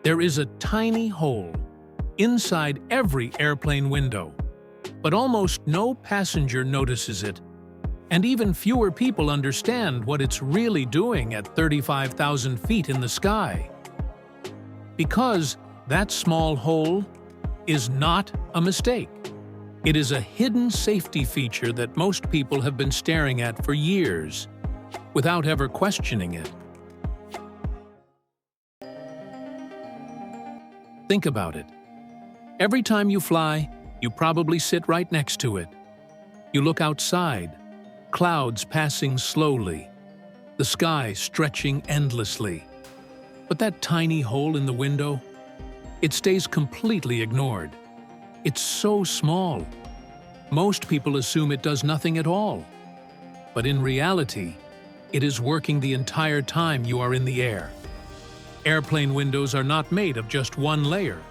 There is a tiny hole inside every airplane window, but almost no passenger notices it, and even fewer people understand what it's really doing at 35,000 feet in the sky. Because that small hole is not a mistake. It is a hidden safety feature that most people have been staring at for years, without ever questioning it. Think about it. Every time you fly, you probably sit right next to it. You look outside, clouds passing slowly, the sky stretching endlessly. But that tiny hole in the window, it stays completely ignored. It's so small. Most people assume it does nothing at all. But in reality, it is working the entire time you are in the air. Airplane windows are not made of just one layer.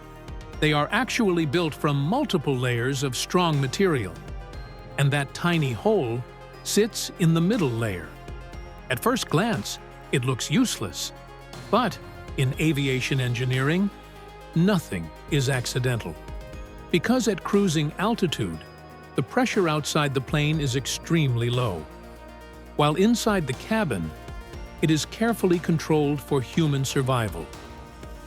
They are actually built from multiple layers of strong material. And that tiny hole sits in the middle layer. At first glance, it looks useless. But in aviation engineering, nothing is accidental. Because at cruising altitude, the pressure outside the plane is extremely low, while inside the cabin, it is carefully controlled for human survival.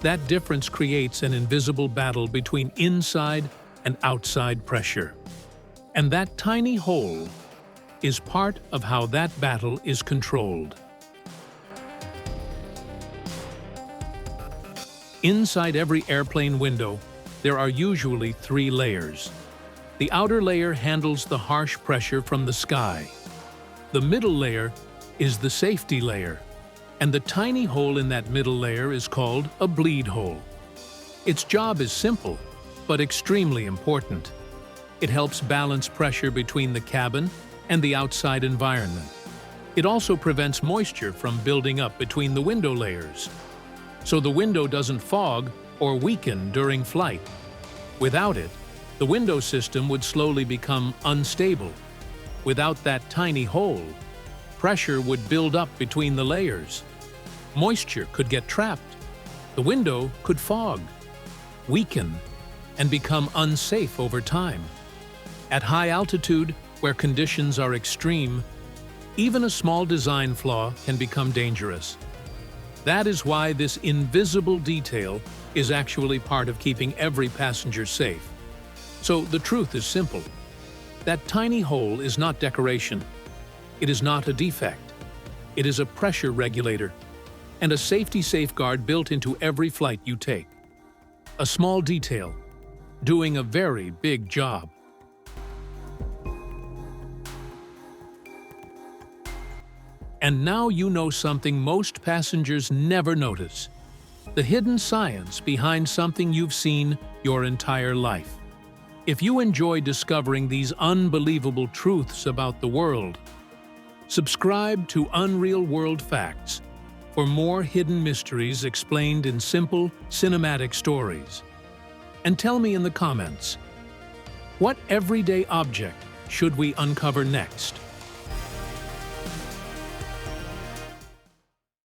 That difference creates an invisible battle between inside and outside pressure. And that tiny hole is part of how that battle is controlled. Inside every airplane window, there are usually 3 layers. The outer layer handles the harsh pressure from the sky. The middle layer is the safety layer, and the tiny hole in that middle layer is called a bleed hole. Its job is simple, but extremely important. It helps balance pressure between the cabin and the outside environment. It also prevents moisture from building up between the window layers, so the window doesn't fog or weaken during flight. Without it, the window system would slowly become unstable. Without that tiny hole, pressure would build up between the layers. Moisture could get trapped. The window could fog, weaken, and become unsafe over time. At high altitude, where conditions are extreme, even a small design flaw can become dangerous. That is why this invisible detail is actually part of keeping every passenger safe. So the truth is simple. That tiny hole is not decoration. It is not a defect. It is a pressure regulator and a safety safeguard built into every flight you take. A small detail, doing a very big job. And now you know something most passengers never notice: the hidden science behind something you've seen your entire life. If you enjoy discovering these unbelievable truths about the world, subscribe to Unreal World Facts for more hidden mysteries explained in simple, cinematic stories. And tell me in the comments, what everyday object should we uncover next?